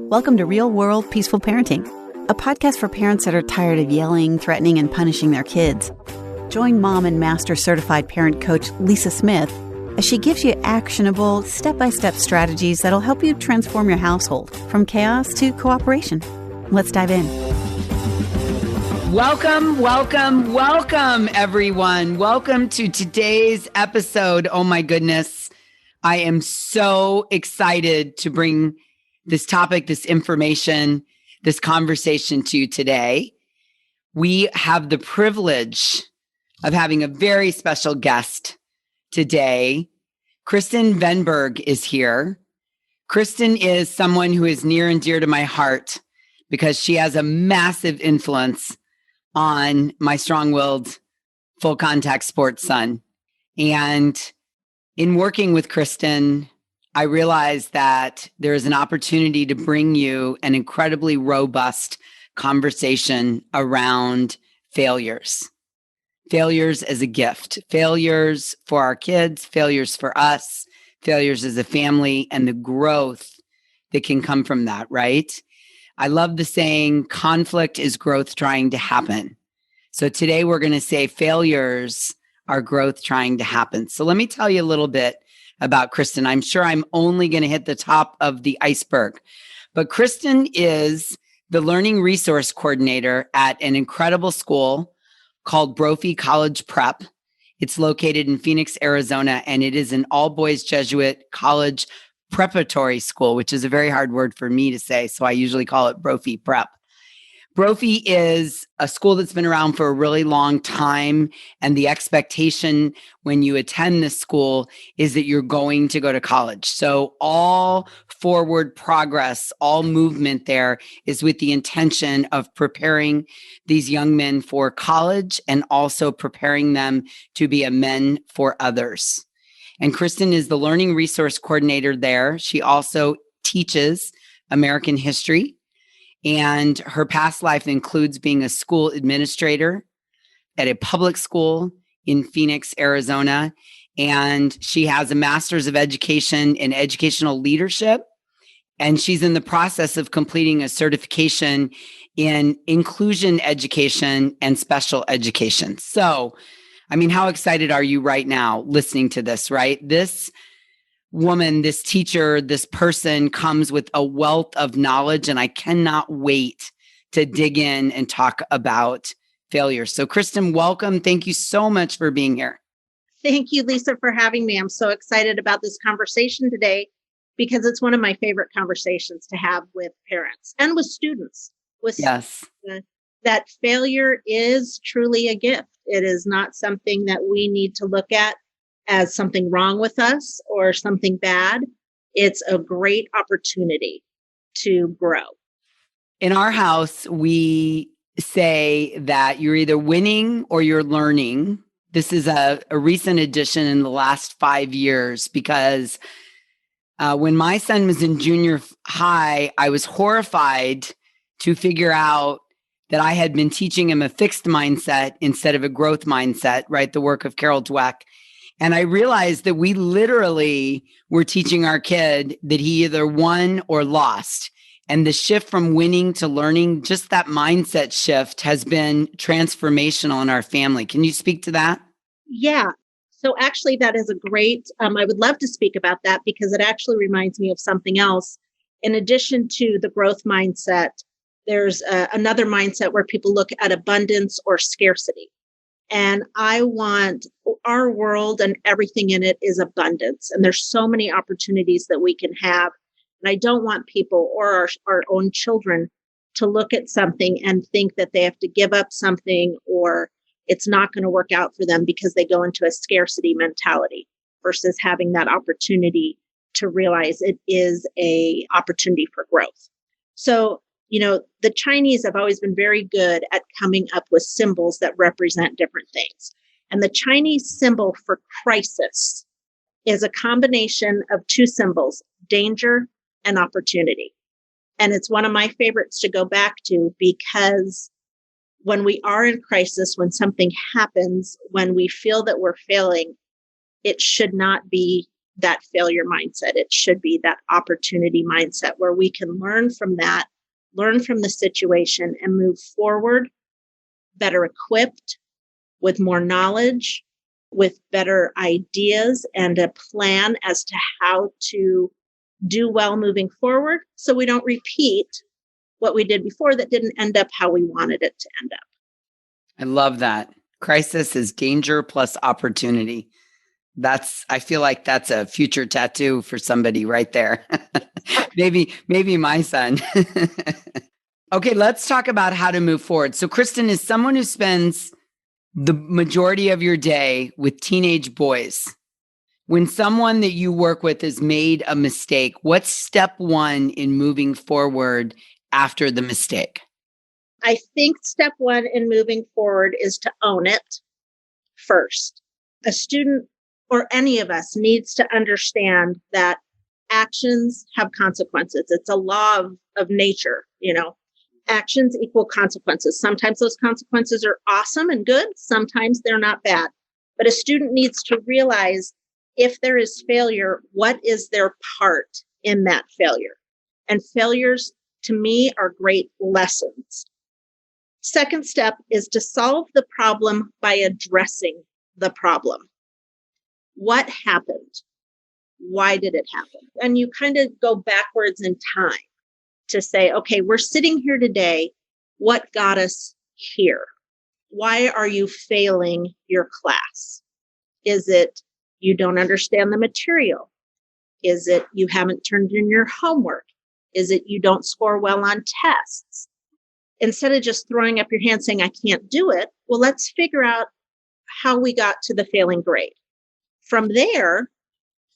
Welcome to Real World Peaceful Parenting, a podcast for parents that are tired of yelling, threatening, and punishing their kids. Join mom and master certified parent coach Lisa Smith as she gives you actionable, step-by-step strategies that'll help you transform your household from chaos to cooperation. Let's dive in. Welcome, everyone. Welcome to today's episode. Oh my goodness. I am so excited to bring this topic, this information, this conversation to you today. We have the privilege of having a very special guest today. Kristin Venberg is here. Kristin is someone who is near and dear to my heart because she has a massive influence on my strong-willed, full contact sports son. And in working with Kristin, I realized that there is an opportunity to bring you an incredibly robust conversation around failures. Failures as a gift, failures for our kids, failures for us, failures as a family, and the growth that can come from that, right? I love the saying, conflict is growth trying to happen. So today we're going to say failures are growth trying to happen. So let me tell you a little bit about Kristin. I'm sure I'm only going to hit the top of the iceberg, but Kristin is the learning resource coordinator at an incredible school called Brophy College Prep. It's located in Phoenix, Arizona, and it is an all-boys Jesuit college preparatory school, which is a very hard word for me to say, so I usually call it Brophy Prep. Brophy is a school that's been around for a really long time, and the expectation when you attend this school is that you're going to go to college. So all forward progress, all movement there is with the intention of preparing these young men for college and also preparing them to be a men for others. And Kristin is the learning resource coordinator there. She also teaches American history. And her past life includes being a school administrator at a public school in Phoenix, Arizona. And she has a master's of education in educational leadership. And she's in the process of completing a certification in inclusion education and special education. So, I mean, how excited are you right now listening to this, right? This woman, this teacher, this person comes with a wealth of knowledge, and I cannot wait to dig in and talk about failure. So Kristin, welcome. Thank you so much for being here. Thank you, Lisa, for having me. I'm so excited about this conversation today because it's one of my favorite conversations to have with parents and with students. Yes. That failure is truly a gift. It is not something that we need to look at as something wrong with us or something bad. It's a great opportunity to grow. In our house, we say that you're either winning or you're learning. This is a recent addition in the last 5 years because when my son was in junior high, I was horrified to figure out that I had been teaching him a fixed mindset instead of a growth mindset, right? The work of Carol Dweck. And I realized that we literally were teaching our kid that he either won or lost. And the shift from winning to learning, just that mindset shift has been transformational in our family. Can you speak to that? Yeah. So actually, that is a great, I would love to speak about that because it actually reminds me of something else. In addition to the growth mindset, there's another mindset where people look at abundance or scarcity. And I want our world and everything in it is abundance. And there's so many opportunities that we can have. And I don't want people or our own children to look at something and think that they have to give up something or it's not going to work out for them because they go into a scarcity mentality versus having that opportunity to realize it is an opportunity for growth. So, the Chinese have always been very good at coming up with symbols that represent different things. And the Chinese symbol for crisis is a combination of two symbols, danger and opportunity. And it's one of my favorites to go back to because when we are in crisis, when something happens, when we feel that we're failing, it should not be that failure mindset. It should be that opportunity mindset where we can learn from that, learn from the situation, and move forward better equipped, with more knowledge, with better ideas and a plan as to how to do well moving forward, so we don't repeat what we did before that didn't end up how we wanted it to end up. I love that. Crisis is danger plus opportunity. I feel like that's a future tattoo for somebody right there. maybe my son. Okay, let's talk about how to move forward. So Kristin is someone who spends the majority of your day with teenage boys. When someone that you work with has made a mistake, what's step one in moving forward after the mistake? I think step one in moving forward is to own it first. A student or any of us needs to understand that actions have consequences. It's a law of nature, actions equal consequences. Sometimes those consequences are awesome and good. Sometimes they're not bad. But a student needs to realize if there is failure, what is their part in that failure? And failures, to me, are great lessons. Second step is to solve the problem by addressing the problem. What happened? Why did it happen? And you kind of go backwards in time to say, okay, we're sitting here today. What got us here? Why are you failing your class? Is it you don't understand the material? Is it you haven't turned in your homework? Is it you don't score well on tests? Instead of just throwing up your hand saying, I can't do it, well, let's figure out how we got to the failing grade. From there,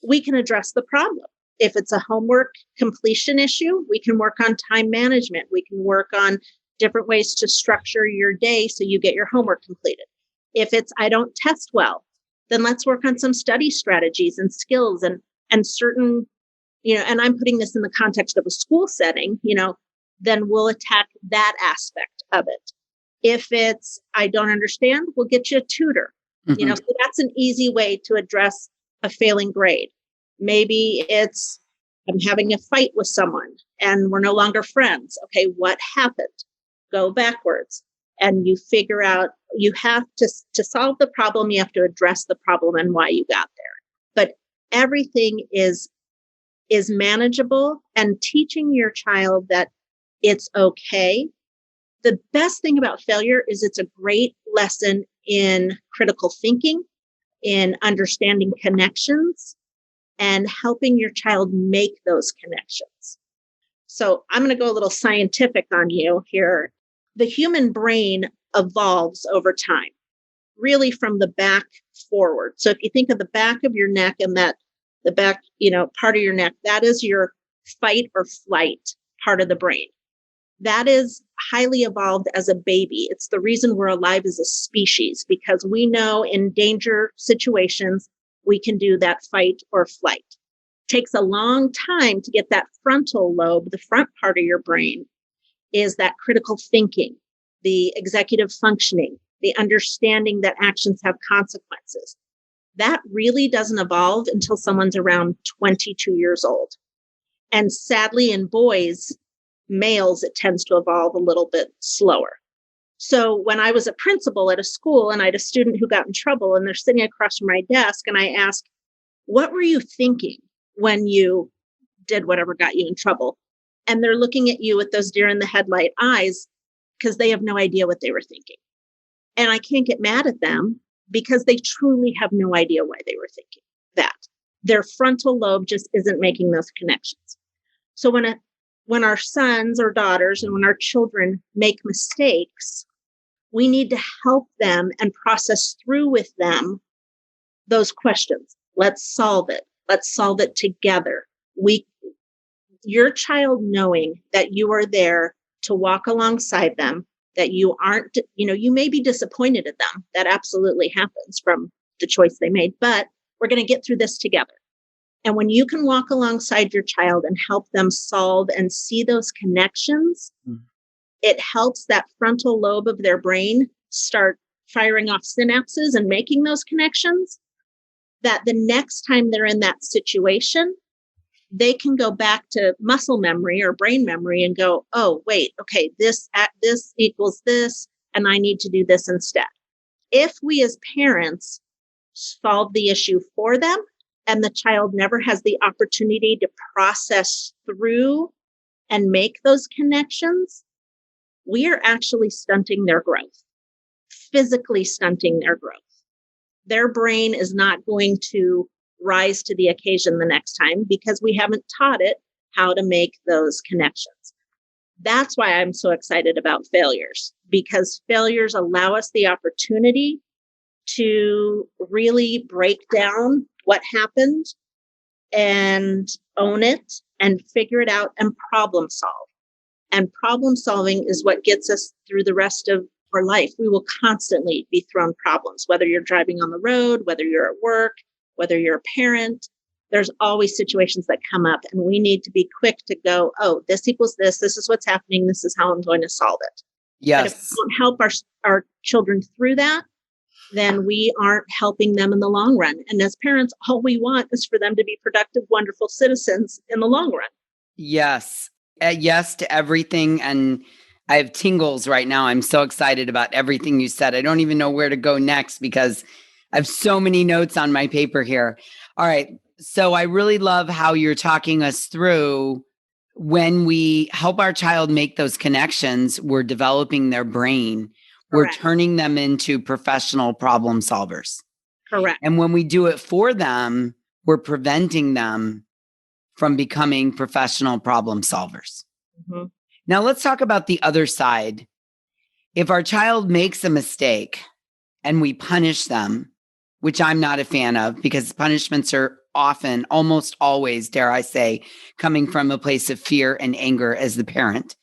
we can address the problem. If it's a homework completion issue, we can work on time management. We can work on different ways to structure your day so you get your homework completed. If it's I don't test well, then let's work on some study strategies and skills and certain, and I'm putting this in the context of a school setting, then we'll attack that aspect of it. If it's I don't understand, we'll get you a tutor. Mm-hmm. So that's an easy way to address a failing grade. Maybe it's I'm having a fight with someone and we're no longer friends. Okay, what happened? Go backwards. And you figure out, you have to solve the problem, you have to address the problem and why you got there. But everything is manageable, and teaching your child that it's okay. The best thing about failure is it's a great lesson in critical thinking, in understanding connections, and helping your child make those connections. So I'm going to go a little scientific on you here. The human brain evolves over time, really from the back forward. So if you think of the back of your neck and the back, part of your neck, that is your fight or flight part of the brain. That is highly evolved as a baby. It's the reason we're alive as a species, because we know in danger situations, we can do that fight or flight. It takes a long time to get that frontal lobe, the front part of your brain, is that critical thinking, the executive functioning, the understanding that actions have consequences. That really doesn't evolve until someone's around 22 years old. And sadly, in boys, males, it tends to evolve a little bit slower. So when I was a principal at a school and I had a student who got in trouble and they're sitting across from my desk, and I asked, what were you thinking when you did whatever got you in trouble? And they're looking at you with those deer in the headlight eyes because they have no idea what they were thinking. And I can't get mad at them because they truly have no idea why they were thinking that. Their frontal lobe just isn't making those connections. So when our sons or daughters and when our children make mistakes, we need to help them and process through with them those questions. Let's solve it. Let's solve it together. Your child knowing that you are there to walk alongside them, that you aren't, you may be disappointed at them. That absolutely happens from the choice they made, but we're going to get through this together. And when you can walk alongside your child and help them solve and see those connections, it helps that frontal lobe of their brain start firing off synapses and making those connections. that the next time they're in that situation, they can go back to muscle memory or brain memory and go, oh, wait, okay, this equals this, and I need to do this instead. If we as parents solve the issue for them and the child never has the opportunity to process through and make those connections, we are actually stunting their growth, physically stunting their growth. Their brain is not going to rise to the occasion the next time because we haven't taught it how to make those connections. That's why I'm so excited about failures, because failures allow us the opportunity to really break down what happened and own it and figure it out and problem solve. And problem solving is what gets us through the rest of our life. We will constantly be thrown problems, whether you're driving on the road, whether you're at work, whether you're a parent. There's always situations that come up, and we need to be quick to go, oh, this equals this. This is what's happening. This is how I'm going to solve it. Yes. But if we don't help our children through that, then we aren't helping them in the long run. And as parents, all we want is for them to be productive, wonderful citizens in the long run. Yes. Yes to everything. And I have tingles right now. I'm so excited about everything you said. I don't even know where to go next because I have so many notes on my paper here. All right. So I really love how you're talking us through when we help our child make those connections, we're developing their brain. Correct. We're turning them into professional problem solvers. Correct. And when we do it for them, we're preventing them from becoming professional problem solvers. Mm-hmm. Now let's talk about the other side. If our child makes a mistake and we punish them, which I'm not a fan of because punishments are often, almost always, dare I say, coming from a place of fear and anger as the parent.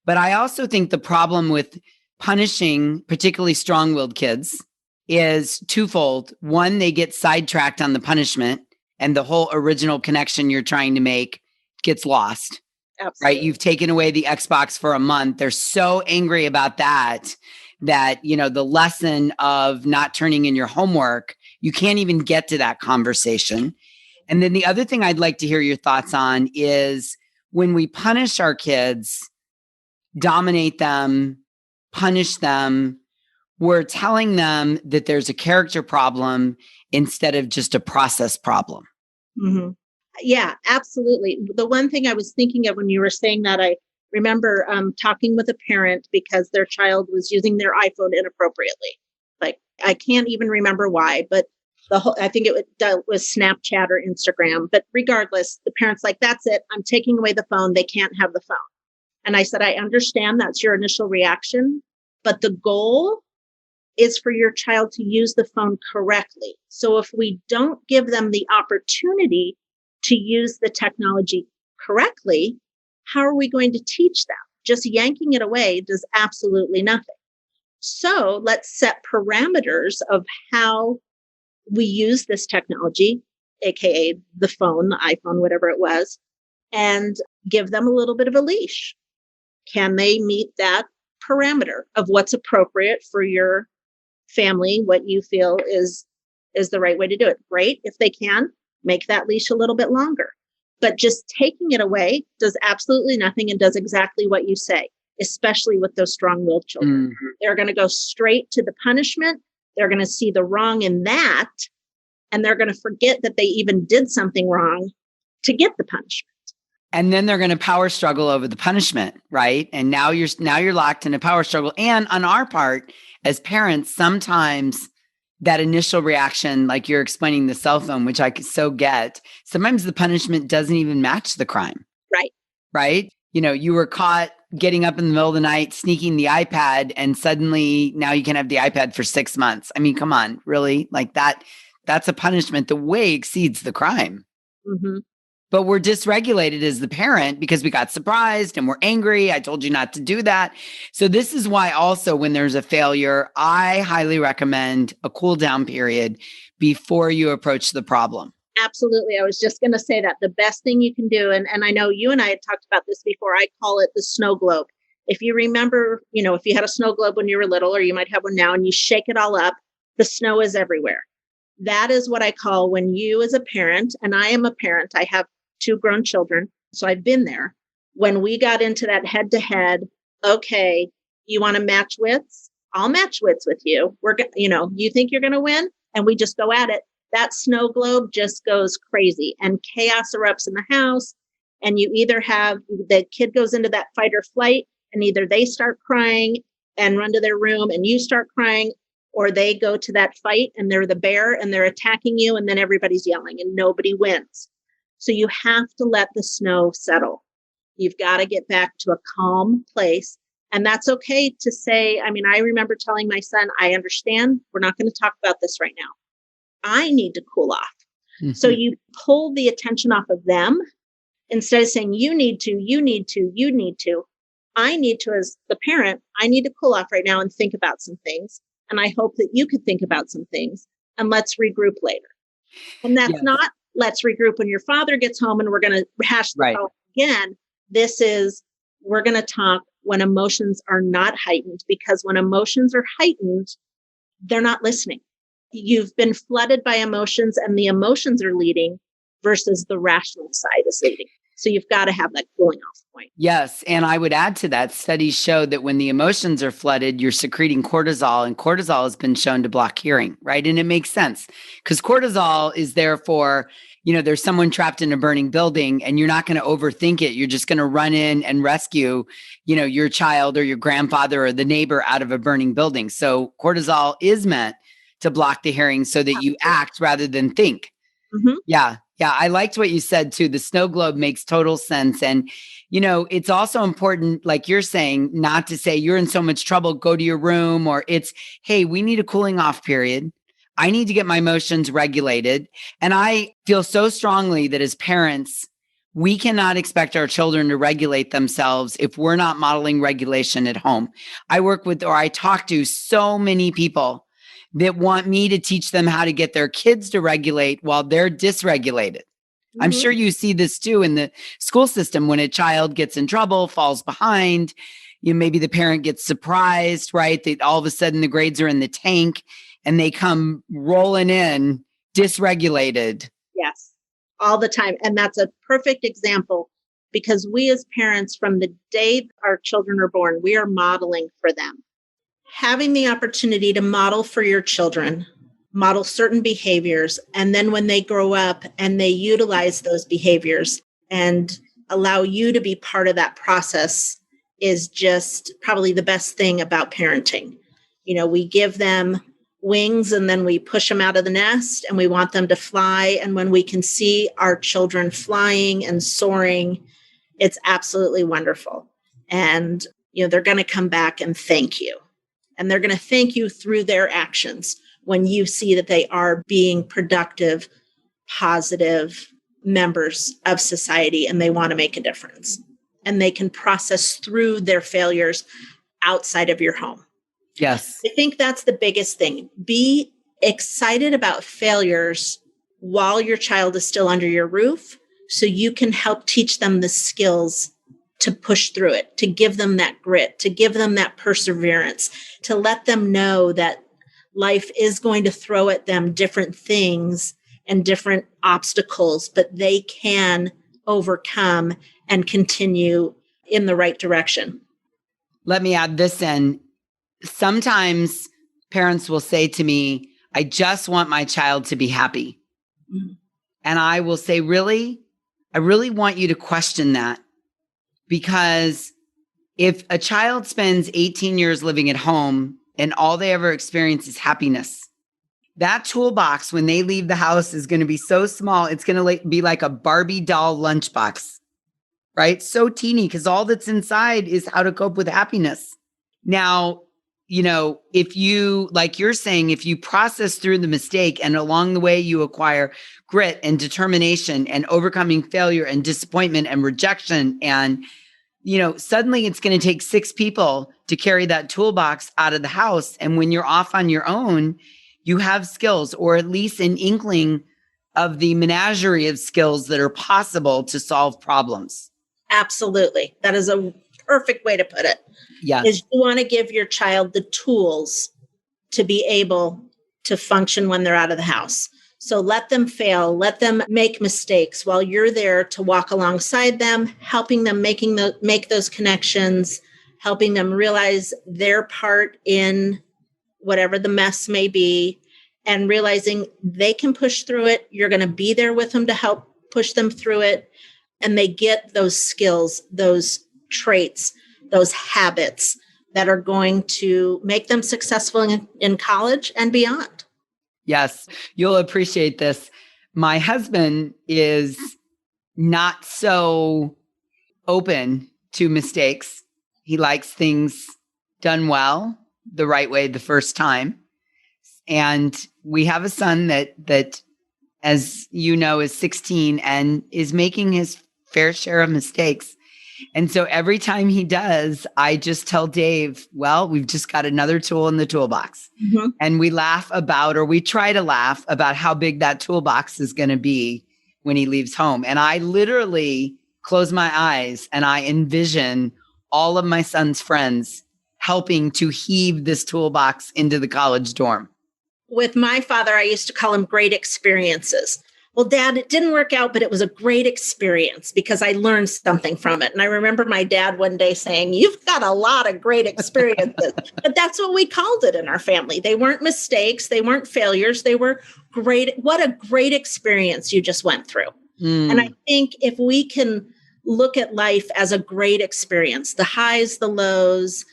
But I also think the problem with punishing particularly strong-willed kids is twofold. One, they get sidetracked on the punishment and the whole original connection you're trying to make gets lost. Absolutely. Right? You've taken away the Xbox for a month. They're so angry about that, the lesson of not turning in your homework, you can't even get to that conversation. And then the other thing I'd like to hear your thoughts on is when we punish our kids, dominate them, punish them, we're telling them that there's a character problem instead of just a process problem. Mm-hmm. Yeah, absolutely. The one thing I was thinking of when you were saying that, I remember talking with a parent because their child was using their iPhone inappropriately. Like, I can't even remember why, but I think it was Snapchat or Instagram. But regardless, the parent's like, that's it. I'm taking away the phone. They can't have the phone. And I said, I understand that's your initial reaction, but the goal is for your child to use the phone correctly. So if we don't give them the opportunity to use the technology correctly, how are we going to teach them? Just yanking it away does absolutely nothing. So let's set parameters of how we use this technology, AKA the phone, the iPhone, whatever it was, and give them a little bit of a leash. Can they meet that parameter of what's appropriate for your family, what you feel is the right way to do it? Great. If they can, make that leash a little bit longer. But just taking it away does absolutely nothing and does exactly what you say, especially with those strong-willed children. Mm-hmm. They're going to go straight to the punishment. They're going to see the wrong in that, and they're going to forget that they even did something wrong to get the punishment. And then they're going to power struggle over the punishment, right? And now you're locked in a power struggle. And on our part, as parents, sometimes that initial reaction, like you're explaining the cell phone, which I so get, sometimes the punishment doesn't even match the crime. Right. Right? You were caught getting up in the middle of the night, sneaking the iPad, and suddenly now you can have the iPad for 6 months. I mean, come on, really? Like that's a punishment that way exceeds the crime. Mm-hmm. But we're dysregulated as the parent because we got surprised and we're angry. I told you not to do that. So this is why also when there's a failure, I highly recommend a cool down period before you approach the problem. Absolutely. I was just going to say that the best thing you can do, and I know you and I had talked about this before, I call it the snow globe. If you remember, if you had a snow globe when you were little, or you might have one now, and you shake it all up, the snow is everywhere. That is what I call when you as a parent, and I am a parent, I have 2 grown children, so I've been there. When we got into that head to head, okay, you want to match wits? I'll match wits with you. You think you're going to win? And we just go at it. That snow globe just goes crazy and chaos erupts in the house. And you either have the kid goes into that fight or flight, and either they start crying and run to their room and you start crying, or they go to that fight and they're the bear and they're attacking you, and then everybody's yelling and nobody wins. So you have to let the snow settle. You've got to get back to a calm place. And that's okay to say, I remember telling my son, I understand, we're not going to talk about this right now. I need to cool off. Mm-hmm. So you pull the attention off of them instead of saying, you need to. I need to, as the parent, I need to cool off right now and think about some things. And I hope that you could think about some things, and let's regroup later. And that's not, let's regroup when your father gets home and we're going to hash this out again. This is, we're going to talk when emotions are not heightened, because when emotions are heightened, they're not listening. You've been flooded by emotions, and the emotions are leading versus the rational side is leading. So you've got to have that cooling off point. Yes. And I would add to that, studies show that when the emotions are flooded, you're secreting cortisol, and cortisol has been shown to block hearing, right? And it makes sense because cortisol is there for, there's someone trapped in a burning building and you're not going to overthink it. You're just going to run in and rescue, your child or your grandfather or the neighbor out of a burning building. So cortisol is meant to block the hearing so that you act rather than think. Mm-hmm. Yeah. I liked what you said too. The snow globe makes total sense. And, it's also important, like you're saying, not to say you're in so much trouble, go to your room, or it's, hey, we need a cooling off period. I need to get my emotions regulated. And I feel so strongly that as parents, we cannot expect our children to regulate themselves if we're not modeling regulation at home. I talk to so many people that want me to teach them how to get their kids to regulate while they're dysregulated. Mm-hmm. I'm sure you see this too in the school system when a child gets in trouble, falls behind, maybe the parent gets surprised, right? That all of a sudden the grades are in the tank and they come rolling in dysregulated. Yes, all the time. And that's a perfect example, because we as parents, from the day our children are born, we are modeling for them. Having the opportunity to model for your children, model certain behaviors, and then when they grow up and they utilize those behaviors and allow you to be part of that process is just probably the best thing about parenting. We give them wings and then we push them out of the nest and we want them to fly. And when we can see our children flying and soaring, it's absolutely wonderful. And, they're going to come back and thank you. And they're going to thank you through their actions when you see that they are being productive, positive members of society and they want to make a difference. And they can process through their failures outside of your home. Yes. I think that's the biggest thing. Be excited about failures while your child is still under your roof, so you can help teach them the skills to push through it, to give them that grit, to give them that perseverance, to let them know that life is going to throw at them different things and different obstacles, but they can overcome and continue in the right direction. Let me add this in. Sometimes parents will say to me, I just want my child to be happy. Mm-hmm. And I will say, really? I really want you to question that. Because if a child spends 18 years living at home and all they ever experience is happiness, that toolbox when they leave the house is going to be so small, it's going to be like a Barbie doll lunchbox, right? So teeny, because all that's inside is how to cope with happiness. Now, if you, like you're saying, if you process through the mistake and along the way you acquire grit and determination and overcoming failure and disappointment and rejection, and, suddenly it's going to take 6 people to carry that toolbox out of the house. And when you're off on your own, you have skills, or at least an inkling of the menagerie of skills that are possible to solve problems. Absolutely. That is a perfect way to put it. Yeah. Is you want to give your child the tools to be able to function when they're out of the house. So let them fail, let them make mistakes while you're there to walk alongside them, helping them make those connections, helping them realize their part in whatever the mess may be, and realizing they can push through it. You're going to be there with them to help push them through it. And they get those skills, those traits, those habits that are going to make them successful in college and beyond. Yes, you'll appreciate this. My husband is not so open to mistakes. He likes things done well, the right way the first time. And we have a son that, as you know, is 16 and is making his fair share of mistakes. And so every time he does, I just tell Dave, well, we've just got another tool in the toolbox. Mm-hmm. And we laugh about, or we try to laugh about how big that toolbox is going to be when he leaves home. And I literally close my eyes and I envision all of my son's friends helping to heave this toolbox into the college dorm. With my father, I used to call him great experiences. Well, Dad, it didn't work out, but it was a great experience because I learned something from it. And I remember my dad one day saying, you've got a lot of great experiences. But that's what we called it in our family. They weren't mistakes. They weren't failures. They were great. What a great experience you just went through. And I think if we can look at life as a great experience, the highs, the lows,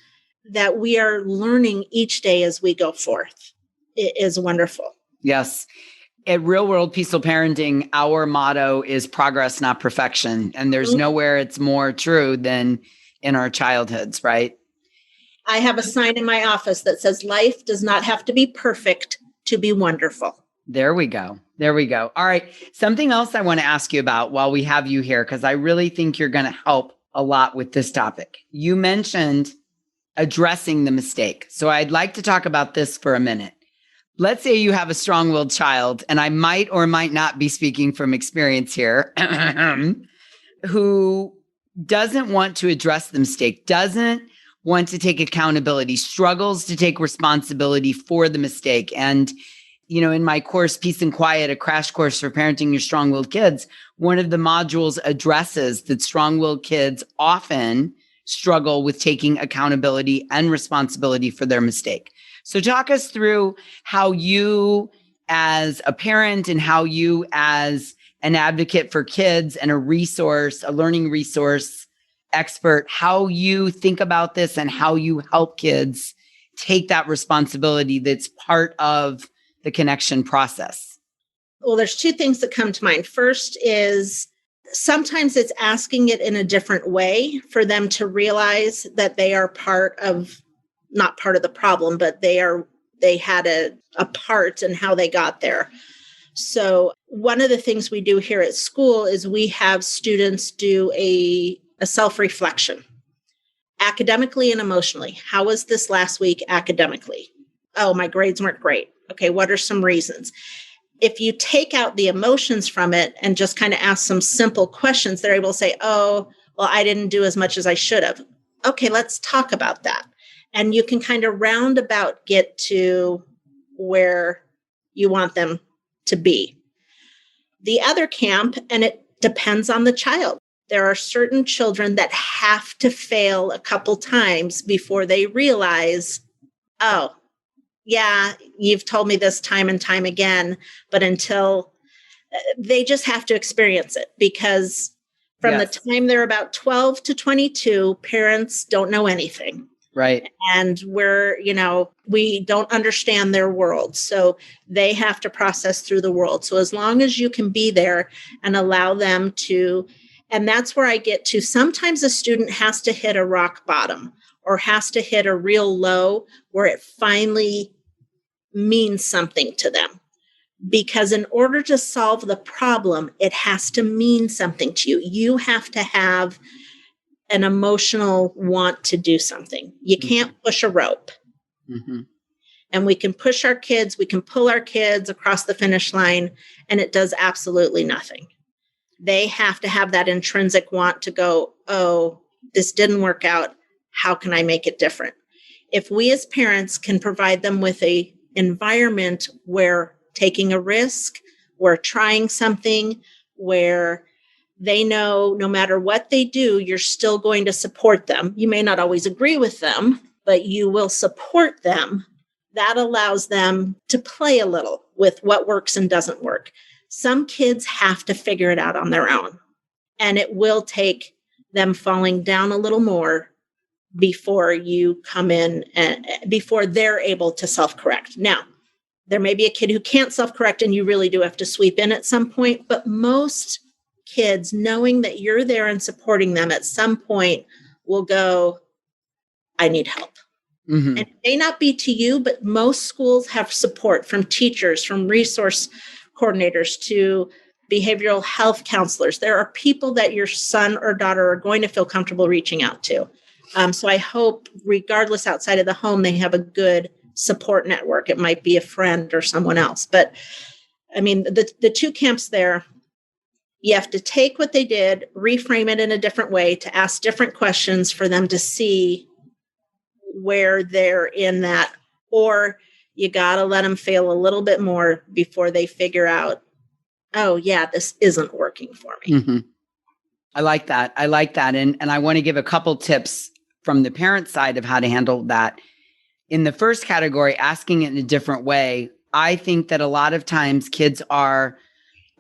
that we are learning each day as we go forth, it is wonderful. Yes. At Real World Peaceful Parenting, our motto is progress, not perfection. And there's nowhere it's more true than in our childhoods, right? I have a sign in my office that says, life does not have to be perfect to be wonderful. There we go. There we go. All right. Something else I want to ask you about while we have you here, because I really think you're going to help a lot with this topic. You mentioned addressing the mistake. So I'd like to talk about this for a minute. Let's say you have a strong-willed child, and I might or might not be speaking from experience here, who doesn't want to address the mistake, doesn't want to take accountability, struggles to take responsibility for the mistake. And, you know, in my course, Peace and Quiet, a crash course for parenting your strong-willed kids, one of the modules addresses that strong-willed kids often struggle with taking accountability and responsibility for their mistake. So talk us through how you as a parent and how you as an advocate for kids and a resource, a learning resource expert, how you think about this and how you help kids take that responsibility that's part of the connection process. Well, there's two things that come to mind. First is sometimes it's asking it in a different way for them to realize that they are not part of the problem, but they had a part in how they got there. So one of the things we do here at school is we have students do a self-reflection, academically and emotionally. How was this last week academically? Oh, my grades weren't great. Okay, what are some reasons? If you take out the emotions from it and just kind of ask some simple questions, they're able to say, oh, well, I didn't do as much as I should have. Okay, let's talk about that. And you can kind of roundabout get to where you want them to be. The other camp, and it depends on the child. There are certain children that have to fail a couple times before they realize, oh, yeah, you've told me this time and time again, but until they just have to experience it, because from the time they're about 12 to 22, parents don't know anything. Right. And we don't understand their world. So they have to process through the world. So as long as you can be there and allow them to, and that's where I get to, sometimes a student has to hit a rock bottom or has to hit a real low where it finally means something to them. Because in order to solve the problem, it has to mean something to you. You have to have an emotional want to do something. You can't push a rope. Mm-hmm. And we can push our kids, we can pull our kids across the finish line, and it does absolutely nothing. They have to have that intrinsic want to go, oh, this didn't work out. How can I make it different? If we as parents can provide them with a environment where taking a risk, where trying something, where they know no matter what they do, you're still going to support them. You may not always agree with them, but you will support them. That allows them to play a little with what works and doesn't work. Some kids have to figure it out on their own, and it will take them falling down a little more before you come in and before they're able to self-correct. Now, there may be a kid who can't self-correct and you really do have to sweep in at some point, but most kids, knowing that you're there and supporting them at some point, will go, I need help. Mm-hmm. And it may not be to you, but most schools have support from teachers, from resource coordinators to behavioral health counselors. There are people that your son or daughter are going to feel comfortable reaching out to. So I hope, regardless outside of the home, they have a good support network. It might be a friend or someone else. But I mean, the two camps there, you have to take what they did, reframe it in a different way, to ask different questions for them to see where they're in that. Or you got to let them fail a little bit more before they figure out, oh, yeah, this isn't working for me. Mm-hmm. I like that. And I want to give a couple tips from the parent side of how to handle that. In the first category, asking it in a different way, I think that a lot of times kids are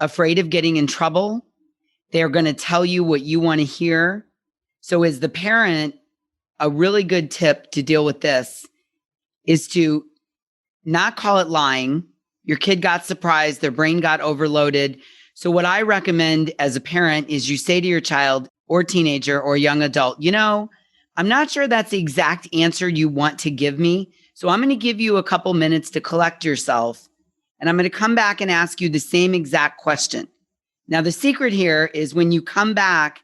afraid of getting in trouble. They're going to tell you what you want to hear. So as the parent, a really good tip to deal with this is to not call it lying. Your kid got surprised, their brain got overloaded. So what I recommend as a parent is you say to your child or teenager or young adult, I'm not sure that's the exact answer you want to give me. So I'm going to give you a couple minutes to collect yourself. And I'm going to come back and ask you the same exact question. Now, the secret here is when you come back,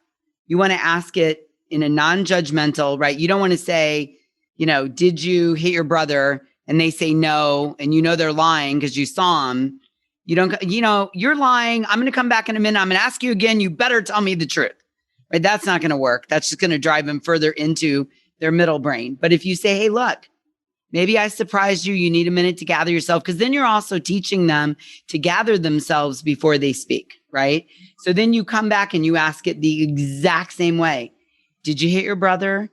you want to ask it in a non-judgmental, right? You don't want to say, did you hit your brother? And they say no. And they're lying because you saw them. You don't, you're lying. I'm going to come back in a minute. I'm going to ask you again. You better tell me the truth. Right? That's not going to work. That's just going to drive them further into their middle brain. But if you say, hey, look, maybe I surprised you. You need a minute to gather yourself, because then you're also teaching them to gather themselves before they speak, right? So then you come back and you ask it the exact same way. Did you hit your brother?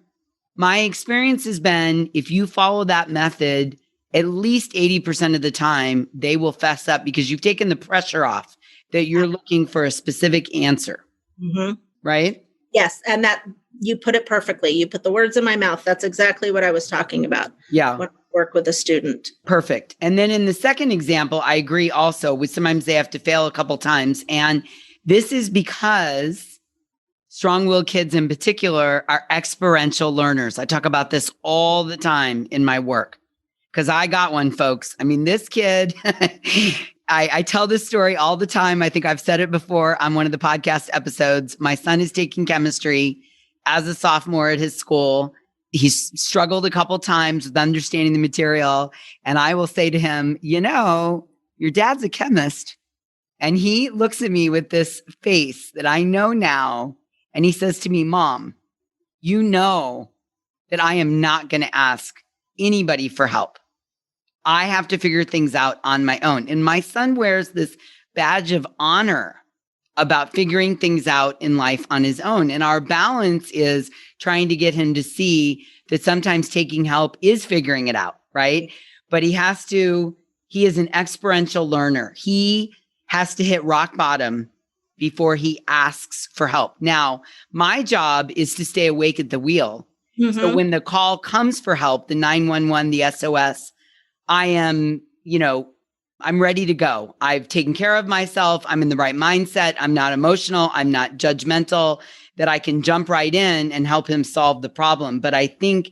My experience has been, if you follow that method, at least 80% of the time, they will fess up because you've taken the pressure off that you're looking for a specific answer. Mm-hmm. Right? Yes. And that you put it perfectly. You put the words in my mouth. That's exactly what I was talking about. Yeah. When I work with a student. Perfect. And then in the second example, I agree also with sometimes they have to fail a couple times. And this is because strong-willed kids in particular are experiential learners. I talk about this all the time in my work because I got one, folks. I mean, this kid, I tell this story all the time. I think I've said it before on one of the podcast episodes. My son is taking chemistry as a sophomore at his school. He's struggled a couple times with understanding the material. And I will say to him, your dad's a chemist. And he looks at me with this face that I know now. And he says to me, Mom, you know that I am not going to ask anybody for help. I have to figure things out on my own. And my son wears this badge of honor about figuring things out in life on his own. And our balance is trying to get him to see that sometimes taking help is figuring it out, right? But he is an experiential learner. He has to hit rock bottom before he asks for help. Now, my job is to stay awake at the wheel. Mm-hmm. So when the call comes for help, the 911, the SOS, I am, I'm ready to go. I've taken care of myself. I'm in the right mindset. I'm not emotional. I'm not judgmental, that I can jump right in and help him solve the problem. But I think,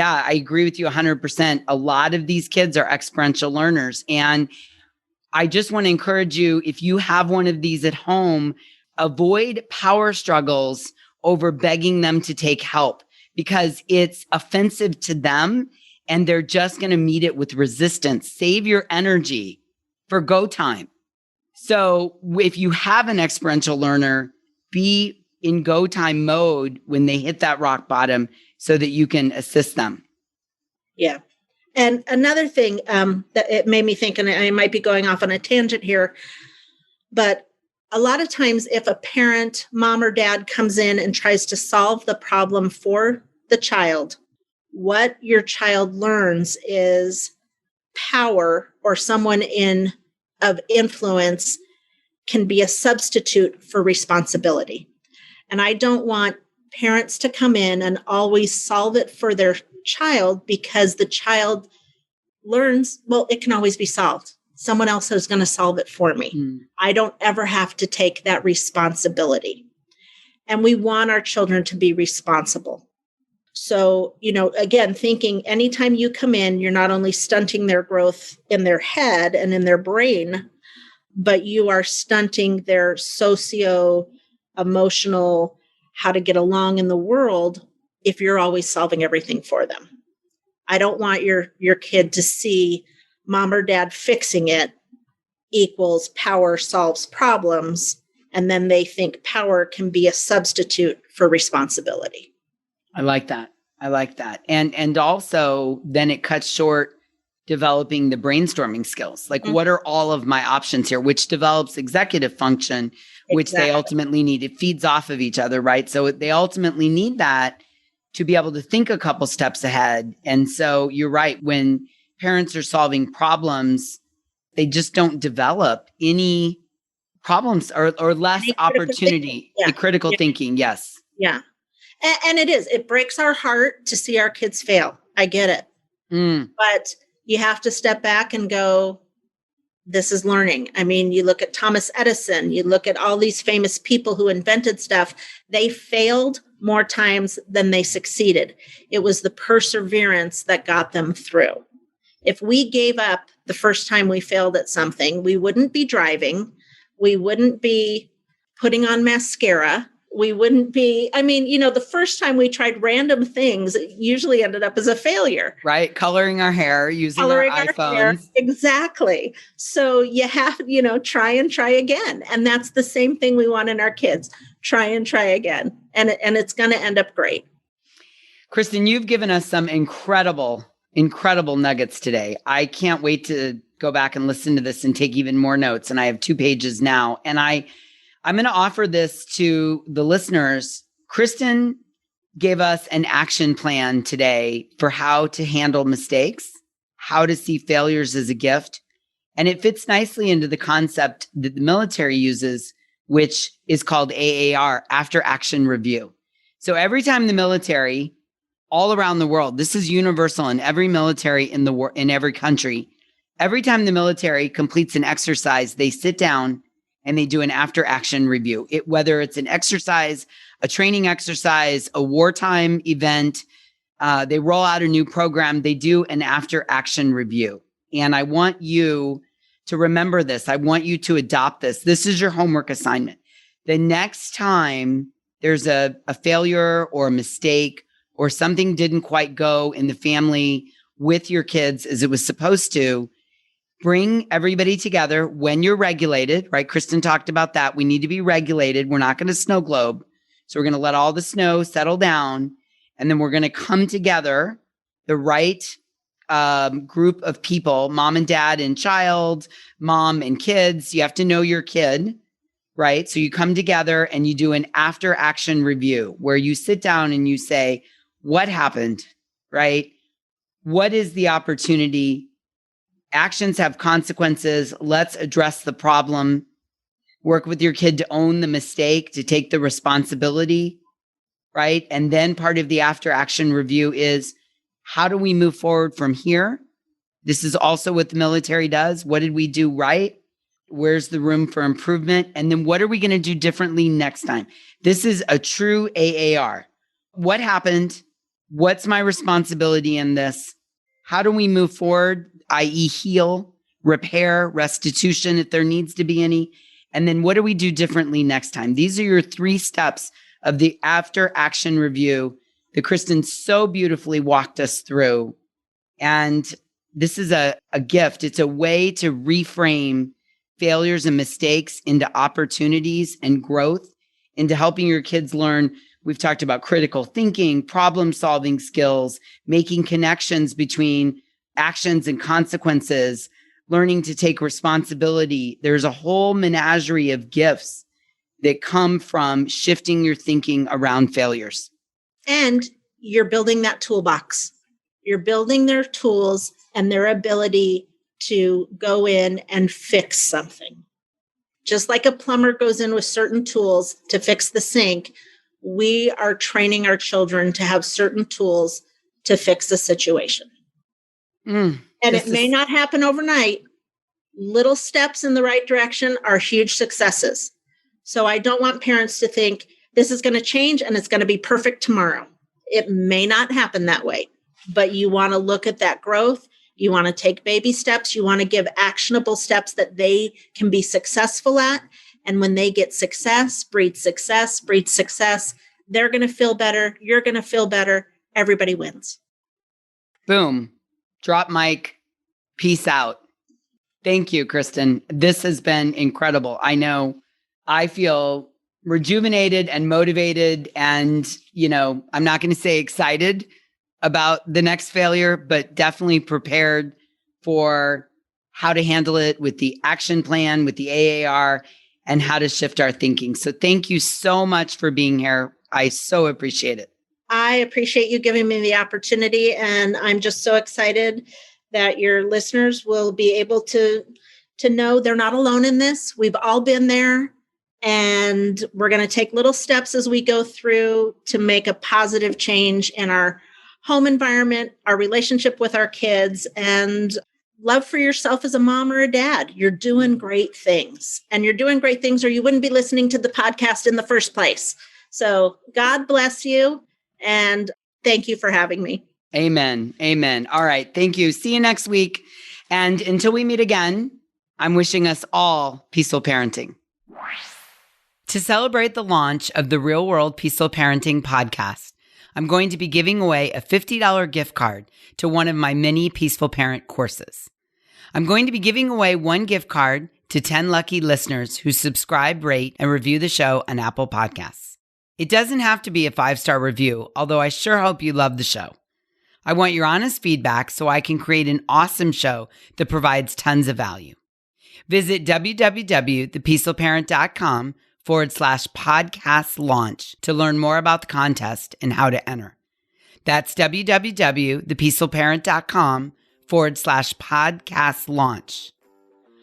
I agree with you 100%. A lot of these kids are experiential learners. And I just want to encourage you, if you have one of these at home, avoid power struggles over begging them to take help because it's offensive to them. And they're just going to meet it with resistance. Save your energy for go time. So if you have an experiential learner, be in go time mode when they hit that rock bottom so that you can assist them. Yeah. And another thing that it made me think, and I might be going off on a tangent here, but a lot of times if a parent, mom or dad, comes in and tries to solve the problem for the child, what your child learns is power or someone of influence can be a substitute for responsibility. And I don't want parents to come in and always solve it for their child, because the child learns, well, it can always be solved. Someone else is going to solve it for me. I don't ever have to take that responsibility. And we want our children to be responsible. So, again, thinking anytime you come in, you're not only stunting their growth in their head and in their brain, but you are stunting their socio-emotional, how to get along in the world if you're always solving everything for them. I don't want your kid to see mom or dad fixing it equals power solves problems, and then they think power can be a substitute for responsibility. I like that. And also then it cuts short developing the brainstorming skills. Like, what are all of my options here, which develops executive function, which they ultimately need. It feeds off of each other, right? So they ultimately need that to be able to think a couple steps ahead. And so you're right. When parents are solving problems, they just don't develop any problems or less opportunity. Critical thinking. Yes. Yeah. And it breaks our heart to see our kids fail. I get it. But you have to step back and go, this is learning. I mean, you look at Thomas Edison, you look at all these famous people who invented stuff. They failed more times than they succeeded. It was the perseverance that got them through. If we gave up the first time we failed at something, we wouldn't be driving. We wouldn't be putting on mascara. We wouldn't be, the first time we tried random things, it usually ended up as a failure. Right. Coloring our hair, using our iPhones. Exactly. So you have, try and try again. And that's the same thing we want in our kids. Try and try again. And it's going to end up great. Kristin, you've given us some incredible nuggets today. I can't wait to go back and listen to this and take even more notes. And I have 2 pages now. And I'm going to offer this to the listeners. Kristin gave us an action plan today for how to handle mistakes, how to see failures as a gift. And it fits nicely into the concept that the military uses, which is called AAR, after action review. So every time the military, all around the world, this is universal in every military in every country. Every time the military completes an exercise, they sit down and they do an after action review. Whether it's an exercise, a training exercise, a wartime event, they roll out a new program, they do an after action review. And I want you to remember this. I want you to adopt this. This is your homework assignment. The next time there's a failure or a mistake or something didn't quite go in the family with your kids as it was supposed to, bring everybody together when you're regulated, right? Kristin talked about that. We need to be regulated. We're not going to snow globe. So we're going to let all the snow settle down. And then we're going to come together, the right group of people, mom and dad and child, mom and kids. You have to know your kid, right? So you come together and you do an after action review where you sit down and you say, what happened, right? What is the opportunity? Actions have consequences. Let's address the problem. Work with your kid to own the mistake, to take the responsibility, right? And then part of the after action review is, how do we move forward from here? This is also what the military does. What did we do right? Where's the room for improvement? And then what are we going to do differently next time? This is a true AAR. What happened? What's my responsibility in this? How do we move forward, i.e. heal, repair, restitution, if there needs to be any? And then what do we do differently next time? These are your 3 steps of the after action review that Kristin so beautifully walked us through. And this is a gift. It's a way to reframe failures and mistakes into opportunities and growth, into helping your kids learn. We've talked about critical thinking, problem solving skills, making connections between actions and consequences, learning to take responsibility. There's a whole menagerie of gifts that come from shifting your thinking around failures. And you're building that toolbox. You're building their tools and their ability to go in and fix something. Just like a plumber goes in with certain tools to fix the sink, we are training our children to have certain tools to fix the situation. And it may not happen overnight. Little steps in the right direction are huge successes. So I don't want parents to think this is going to change and it's going to be perfect tomorrow. It may not happen that way, but you want to look at that growth. You want to take baby steps. You want to give actionable steps that they can be successful at. And when they get success, breed success, they're going to feel better. You're going to feel better. Everybody wins. Boom. Drop mic. Peace out. Thank you, Kristin. This has been incredible. I know I feel rejuvenated and motivated and, I'm not going to say excited about the next failure, but definitely prepared for how to handle it with the action plan, with the AAR, and how to shift our thinking. So thank you so much for being here. I so appreciate it. I appreciate you giving me the opportunity, and I'm just so excited that your listeners will be able to know they're not alone in this. We've all been there, and we're going to take little steps as we go through to make a positive change in our home environment, our relationship with our kids, and love for yourself as a mom or a dad. You're doing great things, and you're doing great things or you wouldn't be listening to the podcast in the first place. So God bless you, and thank you for having me. Amen. Amen. All right. Thank you. See you next week. And until we meet again, I'm wishing us all peaceful parenting. To celebrate the launch of the Real World Peaceful Parenting podcast, I'm going to be giving away a $50 gift card to one of my many Peaceful Parent courses. I'm going to be giving away one gift card to 10 lucky listeners who subscribe, rate, and review the show on Apple Podcasts. It doesn't have to be a 5-star review, although I sure hope you love the show. I want your honest feedback so I can create an awesome show that provides tons of value. Visit www.thepeacefulparent.com/podcast launch to learn more about the contest and how to enter. That's www.thepeacefulparent.com/podcast launch.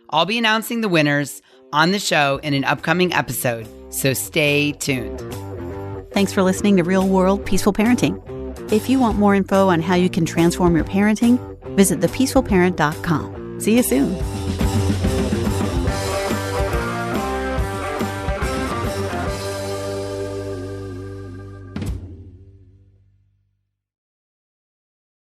I'll be announcing the winners on the show in an upcoming episode, so stay tuned. Thanks for listening to Real World Peaceful Parenting. If you want more info on how you can transform your parenting, visit thepeacefulparent.com. See you soon.